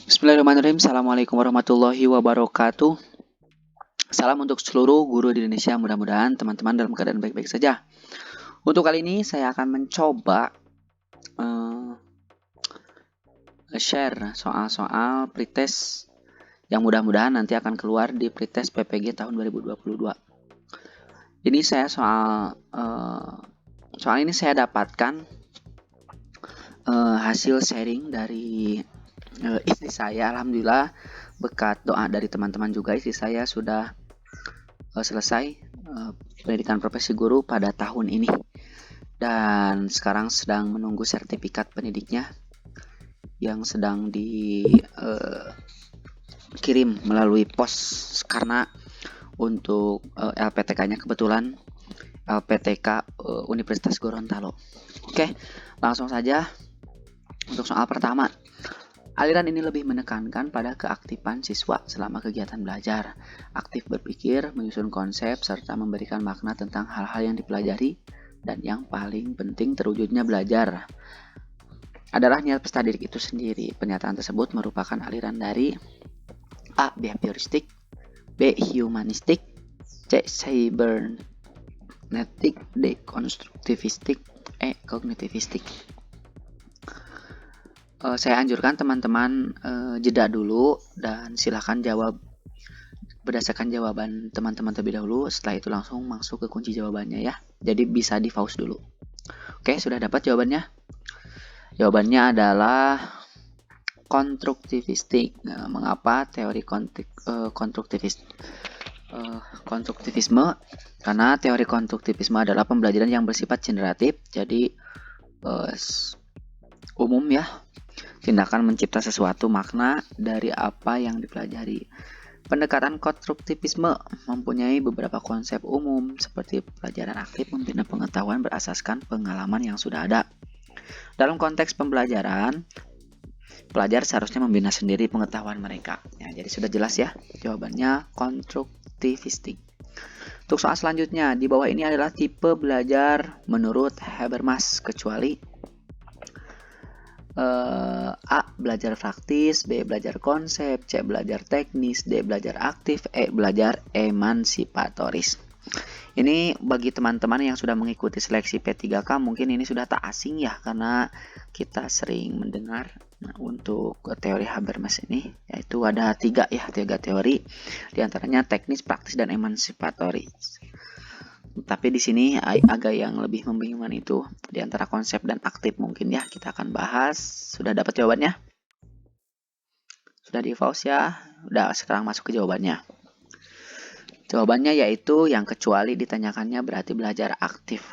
Bismillahirrahmanirrahim. Assalamualaikum warahmatullahi wabarakatuh. Salam untuk seluruh guru di Indonesia. Mudah-mudahan teman-teman dalam keadaan baik-baik saja. Untuk kali ini saya akan mencoba share soal-soal pretest yang mudah-mudahan nanti akan keluar di pretest PPG tahun 2022. Ini saya soal ini saya dapatkan hasil sharing dari istri saya. Alhamdulillah berkat doa dari teman-teman juga, istri saya sudah selesai pendidikan profesi guru pada tahun ini dan sekarang sedang menunggu sertifikat pendidiknya yang sedang dikirim melalui pos, karena untuk LPTK-nya kebetulan LPTK Universitas Gorontalo. Oke, langsung saja untuk soal pertama. Aliran ini lebih menekankan pada keaktifan siswa selama kegiatan belajar, aktif berpikir, menyusun konsep, serta memberikan makna tentang hal-hal yang dipelajari, dan yang paling penting terwujudnya belajar adalah niat peserta didik itu sendiri. Pernyataan tersebut merupakan aliran dari A. Behavioristik, B. Humanistik, C. Cybernetik, D. Konstruktivistik, E. Kognitivistik. Saya anjurkan teman-teman jeda dulu dan silahkan jawab berdasarkan jawaban teman-teman terlebih dahulu. Setelah itu langsung masuk ke kunci jawabannya ya. Jadi bisa di pause dulu. Oke, sudah dapat jawabannya? Jawabannya adalah konstruktivistik. Mengapa teori konstruktivisme? Karena teori konstruktivisme adalah pembelajaran yang bersifat generatif. Jadi umum ya. Tindakan mencipta sesuatu makna dari apa yang dipelajari. Pendekatan konstruktivisme mempunyai beberapa konsep umum seperti pelajaran aktif membina pengetahuan berasaskan pengalaman yang sudah ada. Dalam konteks pembelajaran, pelajar seharusnya membina sendiri pengetahuan mereka. Ya, jadi sudah jelas ya jawabannya konstruktivistik. Untuk soal selanjutnya, di bawah ini adalah tipe belajar menurut Habermas, kecuali A. Belajar praktis, B. Belajar konsep, C. Belajar teknis, D. Belajar aktif, E. Belajar emansipatoris. Ini bagi teman-teman yang sudah mengikuti seleksi P3K mungkin ini sudah tak asing ya, karena kita sering mendengar untuk teori Habermas ini, yaitu ada tiga teori, diantaranya teknis, praktis, dan emansipatoris. Tapi di sini agak yang lebih membingungkan itu di antara konsep dan aktif mungkin ya, kita akan bahas. Sudah dapat jawabannya? Sudah di pause ya? Udah, sekarang masuk ke jawabannya. Jawabannya yaitu yang kecuali ditanyakannya berarti belajar aktif.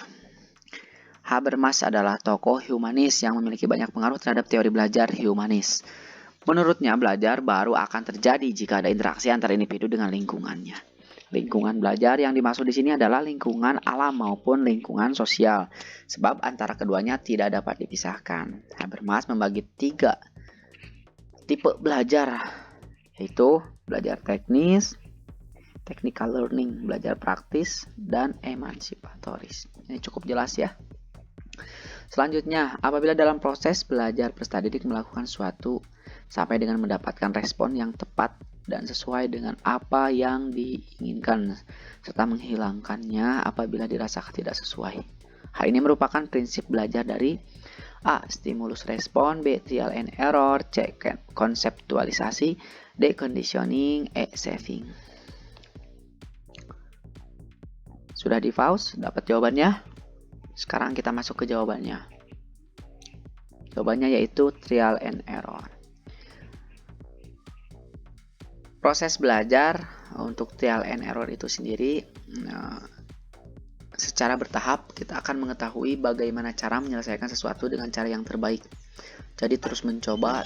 Habermas adalah tokoh humanis yang memiliki banyak pengaruh terhadap teori belajar humanis. Menurutnya, belajar baru akan terjadi jika ada interaksi antara individu dengan lingkungannya. Lingkungan belajar yang dimaksud di sini adalah lingkungan alam maupun lingkungan sosial, sebab antara keduanya tidak dapat dipisahkan. Habermas membagi 3 tipe belajar, yaitu belajar teknis, technical learning, belajar praktis, dan emansipatoris. Ini cukup jelas ya. Selanjutnya, apabila dalam proses belajar peserta didik melakukan suatu sampai dengan mendapatkan respon yang tepat dan sesuai dengan apa yang diinginkan, serta menghilangkannya apabila dirasakan tidak sesuai. Hal ini merupakan prinsip belajar dari A. Stimulus respon, B. Trial and error, C. Konseptualisasi, D. Conditioning, E. Saving. Sudah di pause? Dapat jawabannya? Sekarang kita masuk ke jawabannya. Jawabannya yaitu trial and error. Proses belajar untuk trial and error itu sendiri secara bertahap kita akan mengetahui bagaimana cara menyelesaikan sesuatu dengan cara yang terbaik. Jadi terus mencoba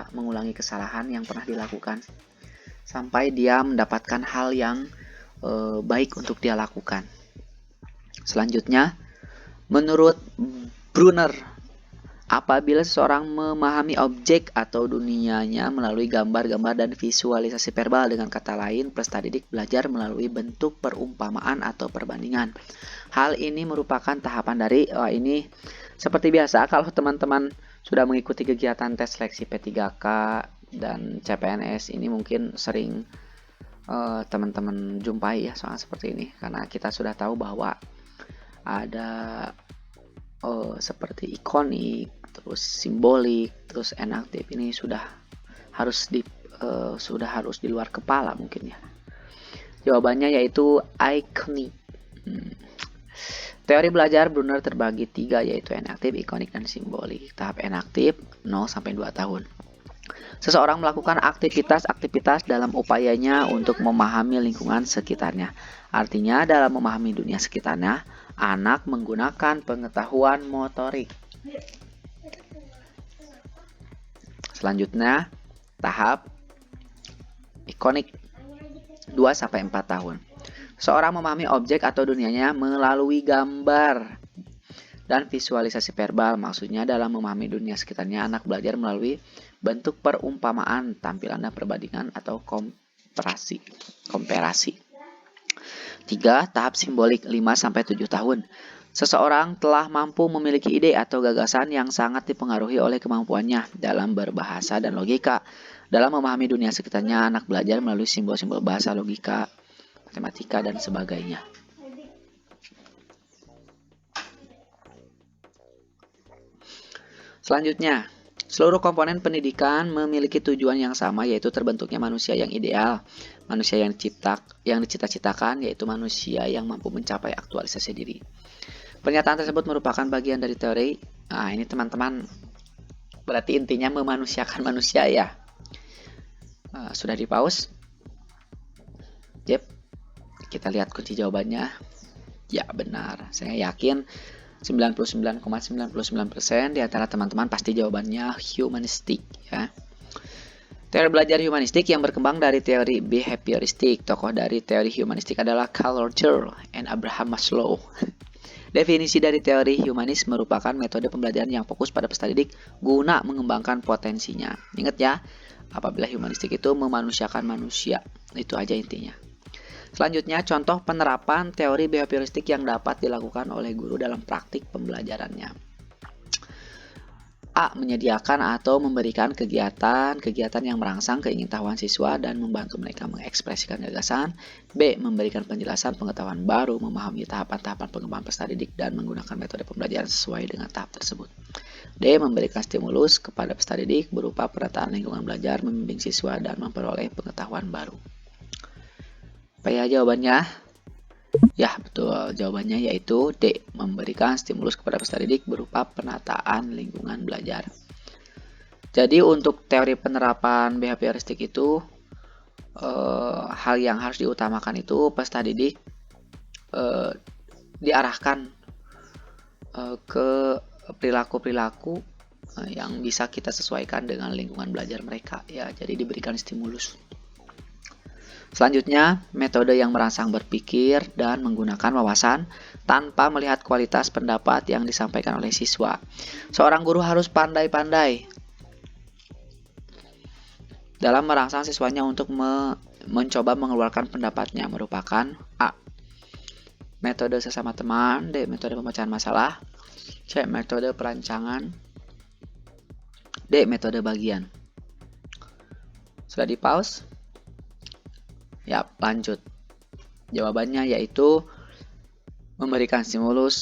mengulangi kesalahan yang pernah dilakukan sampai dia mendapatkan hal yang baik untuk dia lakukan. Selanjutnya, menurut Brunner, apabila seseorang memahami objek atau dunianya melalui gambar-gambar dan visualisasi verbal, dengan kata lain, peserta didik belajar melalui bentuk perumpamaan atau perbandingan. Hal ini merupakan tahapan dari ini seperti biasa kalau teman-teman sudah mengikuti kegiatan tes seleksi P3K dan CPNS, ini mungkin sering teman-teman jumpai ya soal seperti ini, karena kita sudah tahu bahwa ada seperti ikonik, terus simbolik, terus enaktif, ini sudah harus di luar kepala mungkin ya. Jawabannya yaitu ikonik. Teori belajar Brunner terbagi 3, yaitu enaktif, ikonik, dan simbolik. Tahap enaktif 0 sampai 2 tahun. Seseorang melakukan aktivitas-aktivitas dalam upayanya untuk memahami lingkungan sekitarnya. Artinya dalam memahami dunia sekitarnya, anak menggunakan pengetahuan motorik. Selanjutnya, tahap ikonik 2 sampai 4 tahun. Seorang memahami objek atau dunianya melalui gambar dan visualisasi verbal. Maksudnya dalam memahami dunia sekitarnya, anak belajar melalui bentuk perumpamaan, tampilan dan perbandingan atau komparasi. 3. Tahap simbolik 5 sampai 7 tahun. Seseorang telah mampu memiliki ide atau gagasan yang sangat dipengaruhi oleh kemampuannya dalam berbahasa dan logika. Dalam memahami dunia sekitarnya, anak belajar melalui simbol-simbol bahasa, logika, matematika, dan sebagainya. Selanjutnya, seluruh komponen pendidikan memiliki tujuan yang sama, yaitu terbentuknya manusia yang ideal, manusia yang dicita-citakan, yaitu manusia yang mampu mencapai aktualisasi diri. Pernyataan tersebut merupakan bagian dari teori. Nah, ini teman-teman, berarti intinya memanusiakan manusia ya. Sudah di pause? Yep. Kita lihat kunci jawabannya. Ya, benar. Saya yakin 99,99% di antara teman-teman pasti jawabannya humanistik ya. Teori belajar humanistik yang berkembang dari teori behavioristik. Tokoh dari teori humanistik adalah Karl Rogers and Abraham Maslow. Definisi dari teori humanis merupakan metode pembelajaran yang fokus pada peserta didik guna mengembangkan potensinya. Ingat ya, apabila humanistik itu memanusiakan manusia. Itu aja intinya. Selanjutnya, contoh penerapan teori behavioristik yang dapat dilakukan oleh guru dalam praktik pembelajarannya. A. Menyediakan atau memberikan kegiatan yang merangsang keingintahuan siswa dan membantu mereka mengekspresikan gagasan. B. Memberikan penjelasan pengetahuan baru, memahami tahapan-tahapan pengembangan peserta didik dan menggunakan metode pembelajaran sesuai dengan tahap tersebut. D. Memberikan stimulus kepada peserta didik berupa penataan lingkungan belajar, membimbing siswa dan memperoleh pengetahuan baru. Apa ya jawabannya? Ya, betul. Jawabannya yaitu D. Memberikan stimulus kepada peserta didik berupa penataan lingkungan belajar. Jadi untuk teori penerapan behavioristik itu, hal yang harus diutamakan itu peserta didik diarahkan ke perilaku-perilaku yang bisa kita sesuaikan dengan lingkungan belajar mereka. Ya, jadi diberikan stimulus. Selanjutnya, metode yang merangsang berpikir dan menggunakan wawasan tanpa melihat kualitas pendapat yang disampaikan oleh siswa. Seorang guru harus pandai-pandai dalam merangsang siswanya untuk mencoba mengeluarkan pendapatnya, merupakan A. Metode sesama teman, D. Metode pemecahan masalah, C. Metode perancangan, D. Metode bagian. Sudah di pause? Ya, lanjut. Jawabannya yaitu memberikan stimulus.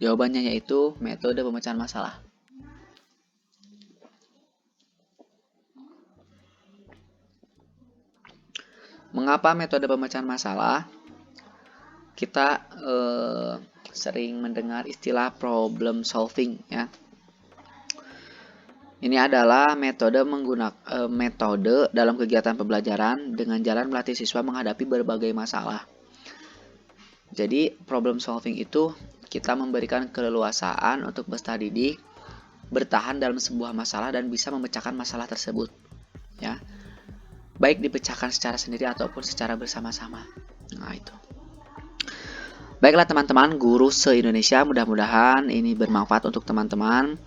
Jawabannya yaitu metode pemecahan masalah. Mengapa metode pemecahan masalah? Kita sering mendengar istilah problem solving ya. Ini adalah metode dalam kegiatan pembelajaran dengan jalan melatih siswa menghadapi berbagai masalah. Jadi problem solving itu kita memberikan keleluasaan untuk peserta didik bertahan dalam sebuah masalah dan bisa memecahkan masalah tersebut ya. Baik dipecahkan secara sendiri ataupun secara bersama-sama. Nah, itu. Baiklah teman-teman, guru se-Indonesia, mudah-mudahan ini bermanfaat untuk teman-teman.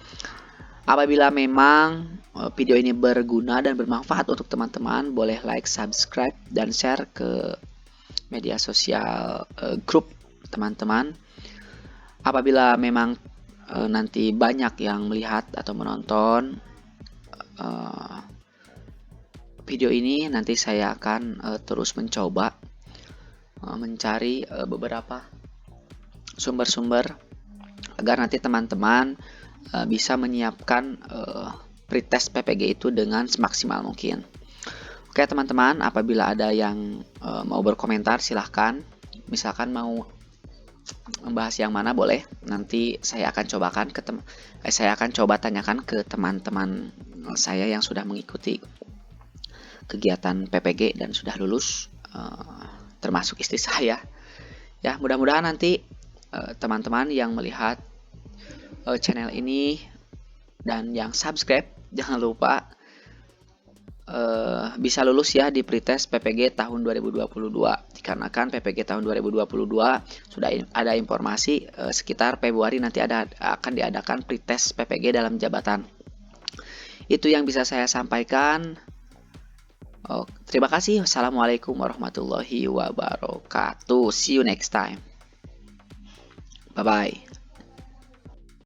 Apabila memang video ini berguna dan bermanfaat untuk teman-teman, boleh like, subscribe, dan share ke media sosial grup teman-teman. Apabila memang nanti banyak yang melihat atau menonton video ini, nanti saya akan terus mencoba mencari beberapa sumber-sumber agar nanti teman-teman bisa menyiapkan pretest PPG itu dengan semaksimal mungkin. Oke teman-teman, apabila ada yang mau berkomentar silahkan. Misalkan mau membahas yang mana boleh. Nanti saya akan coba tanyakan ke teman-teman saya yang sudah mengikuti kegiatan PPG dan sudah lulus, termasuk istri saya. Ya, mudah-mudahan nanti teman-teman yang melihat channel ini dan yang subscribe jangan lupa bisa lulus ya di pretest PPG tahun 2022. Dikarenakan PPG tahun 2022 sudah ada informasi sekitar Februari nanti akan diadakan pretest PPG dalam jabatan. Itu yang bisa saya sampaikan. Terima kasih. Wassalamualaikum warahmatullahi wabarakatuh. See you next time. Bye bye.